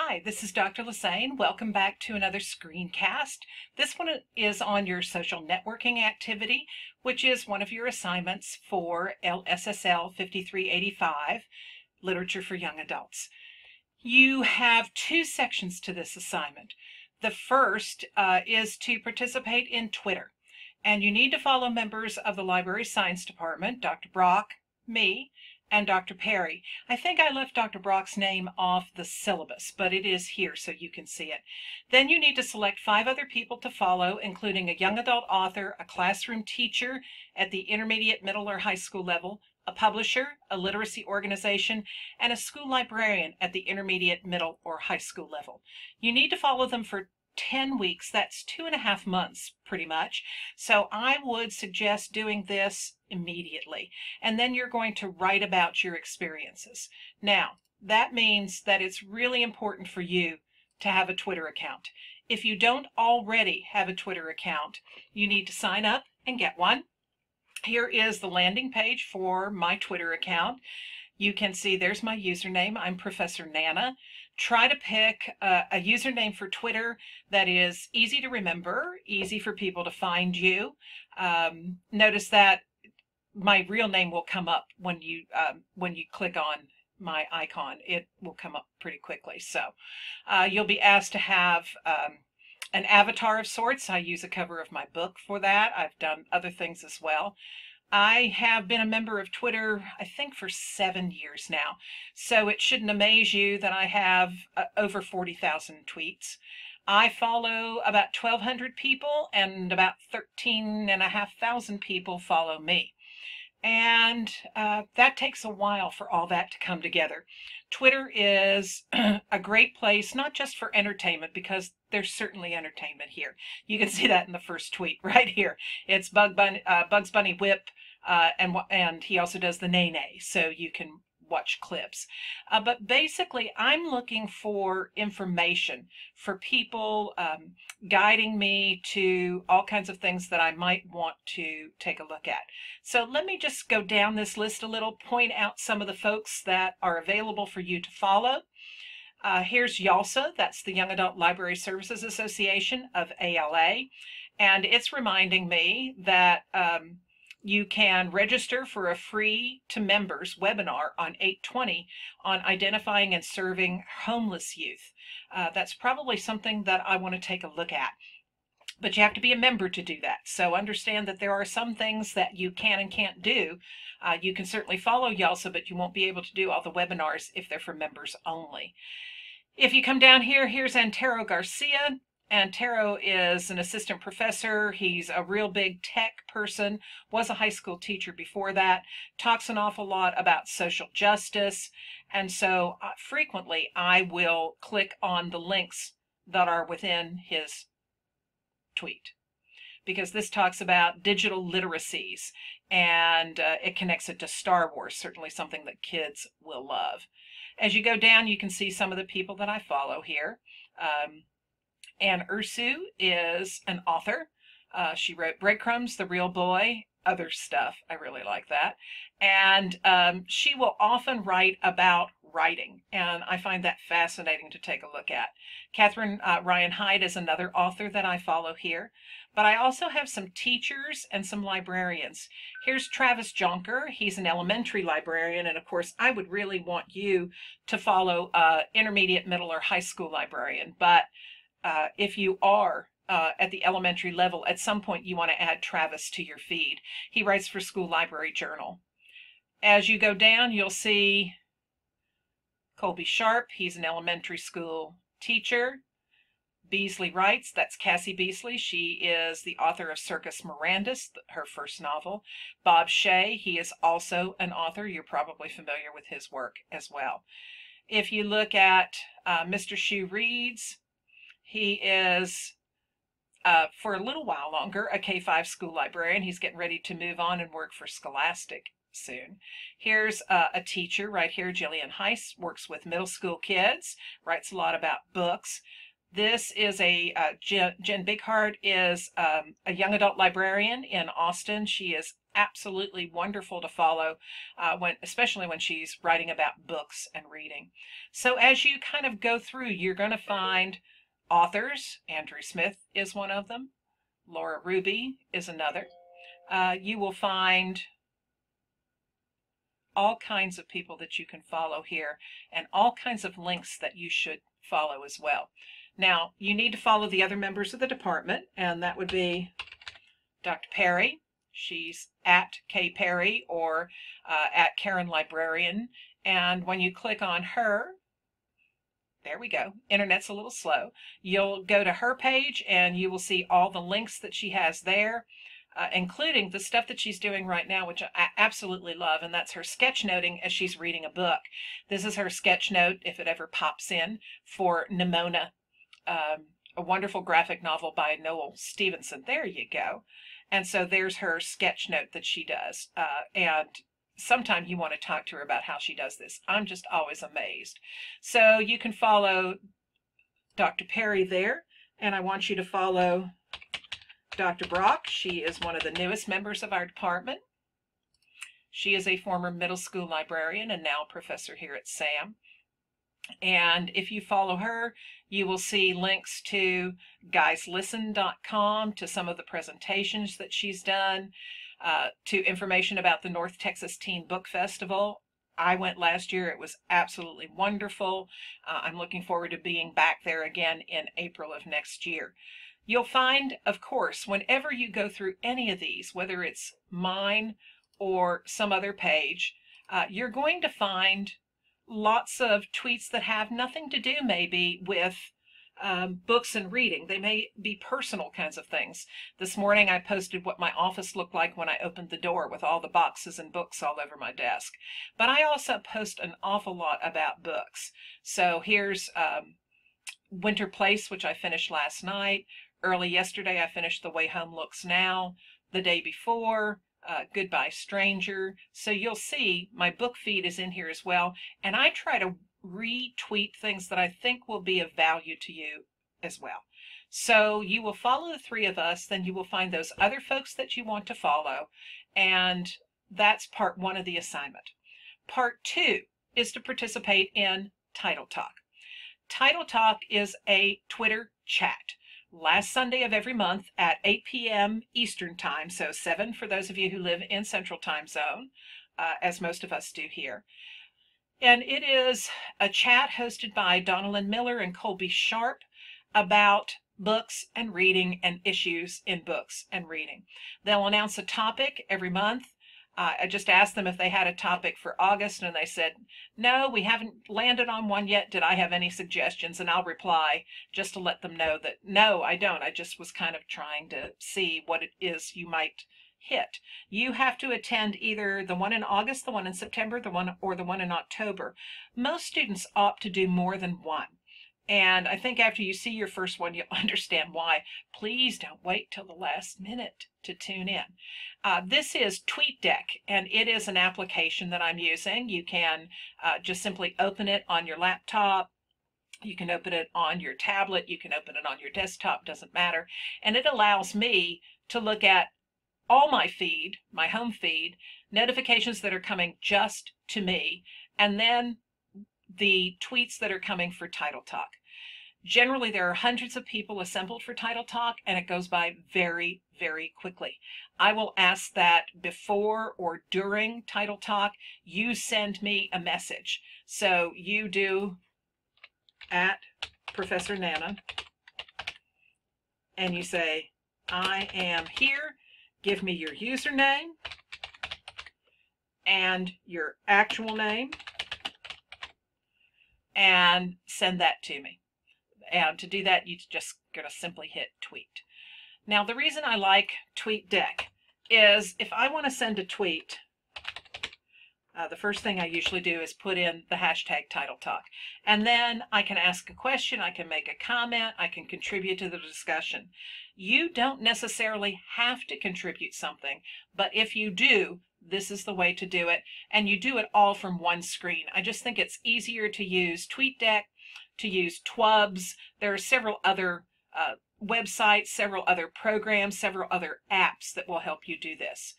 Hi, this is Dr. Lassane. Welcome back to another screencast. This one is on your social networking activity, which is one of your assignments for LSSL 5385, Literature for Young Adults. You have two sections to this assignment. The first is to participate in Twitter, and you need to follow members of the Library Science Department, Dr. Brock, me, and Dr. Perry. I think I left Dr. Brock's name off the syllabus, but it is here so you can see it. Then you need to select 5 other people to follow, including a young adult author, a classroom teacher at the intermediate, middle, or high school level, a publisher, a literacy organization, and a school librarian at the intermediate, middle, or high school level. You need to follow them for 10 weeks. That's 2.5 months pretty much. So I would suggest doing this immediately. And then you're going to write about your experiences. Now, that means that it's really important for you to have a Twitter account. If you don't already have a Twitter account, you need to sign up and get one. Here is the landing page for my Twitter account. You can see there's my username. I'm Professor Nana. Try to pick a username for Twitter that is easy to remember, easy for people to find you. Notice that my real name will come up when you click on my icon. It will come up pretty quickly. So you'll be asked to have an avatar of sorts. I use a cover of my book for that. I've done other things as well. I have been a member of Twitter, I think, for 7 years now. So it shouldn't amaze you that I have over 40,000 tweets. I follow about 1,200 people, and about 13,500 people follow me. And that takes a while for all that to come together. Twitter is a great place, not just for entertainment, because there's certainly entertainment here. You can see that in the first tweet right here. It's Bugs Bunny Whip, and he also does the Nay Nay, so you can watch clips. But basically, I'm looking for information, for people guiding me to all kinds of things that I might want to take a look at. So let me just go down this list a little, point out some of the folks that are available for you to follow. Here's YALSA, that's the Young Adult Library Services Association of ALA, and it's reminding me that you can register for a free to members webinar on 8/20 on identifying and serving homeless youth. That's probably something that I want to take a look at. But you have to be a member to do that. So understand that there are some things that you can and can't do. You can certainly follow YALSA, but you won't be able to do all the webinars if they're for members only. If you come down here, here's Antero Garcia. Antero is an assistant professor. He's a real big tech person, was a high school teacher before that, talks an awful lot about social justice. And so frequently I will click on the links that are within his tweet, because this talks about digital literacies, and it connects it to Star Wars, certainly something that kids will love. As you go down, you can see some of the people that I follow here. Anne Ursu is an author. She wrote Breadcrumbs, The Real Boy, other stuff. I really like that. And she will often write about writing, and I find that fascinating to take a look at. Catherine Ryan Hyde is another author that I follow here. But I also have some teachers and some librarians. Here's Travis Jonker. He's an elementary librarian, and of course I would really want you to follow intermediate, middle, or high school librarian. But if you are at the elementary level, at some point you want to add Travis to your feed. He writes for School Library Journal. As you go down, you'll see Colby Sharp. He's an elementary school teacher. Beasley Writes, that's Cassie Beasley. She is the author of Circus Mirandus, her first novel. Bob Shea, he is also an author. You're probably familiar with his work as well. If you look at Mr. Shoe Reads, he is, for a little while longer, a K-5 school librarian. He's getting ready to move on and work for Scholastic soon. Here's a teacher right here, Jillian Heiss, works with middle school kids, writes a lot about books. This is Jen Bigheart is a young adult librarian in Austin. She is absolutely wonderful to follow, especially when she's writing about books and reading. So as you kind of go through, you're going to find authors. Andrew Smith is one of them. Laura Ruby is another. You will find all kinds of people that you can follow here, and all kinds of links that you should follow as well. Now, you need to follow the other members of the department, and that would be Dr. Perry. She's at K Perry or at Karen Librarian. And when you click on her, there we go. Internet's a little slow. You'll go to her page and you will see all the links that she has there, including the stuff that she's doing right now, which I absolutely love, and that's her sketchnoting as she's reading a book. This is her sketch note, if it ever pops in, for Nimona, a wonderful graphic novel by Noel Stevenson. There you go. And so there's her sketch note that she does. And sometime you want to talk to her about how she does this. I'm just always amazed. So you can follow Dr. Perry there, and I want you to follow Dr. Brock. She is one of the newest members of our department. She is a former middle school librarian and now professor here at SAM. And if you follow her, you will see links to guyslisten.com, to some of the presentations that she's done, to information about the North Texas Teen Book Festival. I went last year. It was absolutely wonderful. I'm looking forward to being back there again in April of next year. You'll find, of course, whenever you go through any of these, whether it's mine or some other page, you're going to find lots of tweets that have nothing to do maybe with books and reading. They may be personal kinds of things. This morning I posted what my office looked like when I opened the door with all the boxes and books all over my desk. But I also post an awful lot about books. So here's Winter Place, which I finished last night. Early yesterday I finished The Way Home Looks Now. The day before, Goodbye Stranger. So you'll see my book feed is in here as well, and I try to retweet things that I think will be of value to you as well. So you will follow the three of us, then you will find those other folks that you want to follow, and that's part one of the assignment. Part two is to participate in Title Talk. Title Talk is a Twitter chat. Last Sunday of every month at 8 p.m. Eastern Time, so 7 for those of you who live in Central Time Zone, as most of us do here. And it is a chat hosted by Donalyn Miller and Colby Sharp about books and reading and issues in books and reading. They'll announce a topic every month. I just asked them if they had a topic for August, and they said, no, we haven't landed on one yet. Did I have any suggestions? And I'll reply just to let them know that, no, I don't. I just was kind of trying to see what it is you might hit. You have to attend either the one in August, the one in September, the one in October. Most students opt to do more than one. And I think after you see your first one, you'll understand why. Please don't wait till the last minute to tune in. This is TweetDeck, and it is an application that I'm using. You can just simply open it on your laptop. You can open it on your tablet. You can open it on your desktop, doesn't matter. And it allows me to look at all my feed, my home feed, notifications that are coming just to me, and then the tweets that are coming for Title Talk. Generally, there are hundreds of people assembled for Title Talk, and it goes by very, very quickly. I will ask that before or during Title Talk, you send me a message. So you do at Professor Nana, and you say, I am here. Give me your username and your actual name, and send that to me. And to do that, you're just going to simply hit tweet. Now, the reason I like TweetDeck is if I want to send a tweet, the first thing I usually do is put in the hashtag Title Talk. And then I can ask a question, I can make a comment, I can contribute to the discussion. You don't necessarily have to contribute something, but if you do, this is the way to do it. And you do it all from one screen. I just think it's easier to use TweetDeck, to use Twubs. There are several other websites, several other programs, several other apps that will help you do this.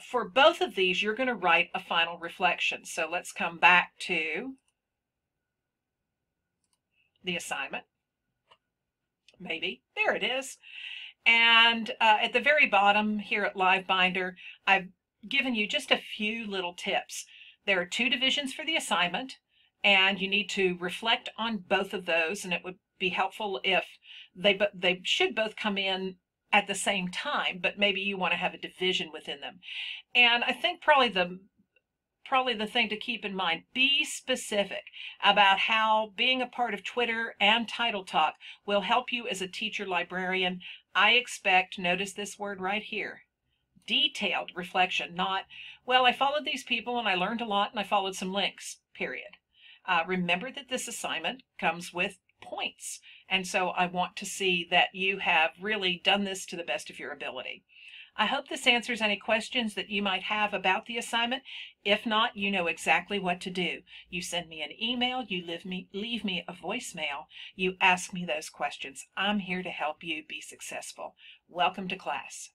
For both of these, you're going to write a final reflection. So let's come back to the assignment. Maybe. There it is. And at the very bottom here at Live Binder, I've given you just a few little tips. There are 2 divisions for the assignment, and you need to reflect on both of those, and it would be helpful if they should both come in at the same time, but maybe you want to have a division within them. And I think probably the thing to keep in mind, be specific about how being a part of Twitter and Title Talk will help you as a teacher librarian. I expect, notice this word right here, detailed reflection, not, well, I followed these people and I learned a lot and I followed some links, period. Remember that this assignment comes with points, and so I want to see that you have really done this to the best of your ability. I hope this answers any questions that you might have about the assignment. If not, you know exactly what to do. You send me an email, you leave me a voicemail, you ask me those questions. I'm here to help you be successful. Welcome to class.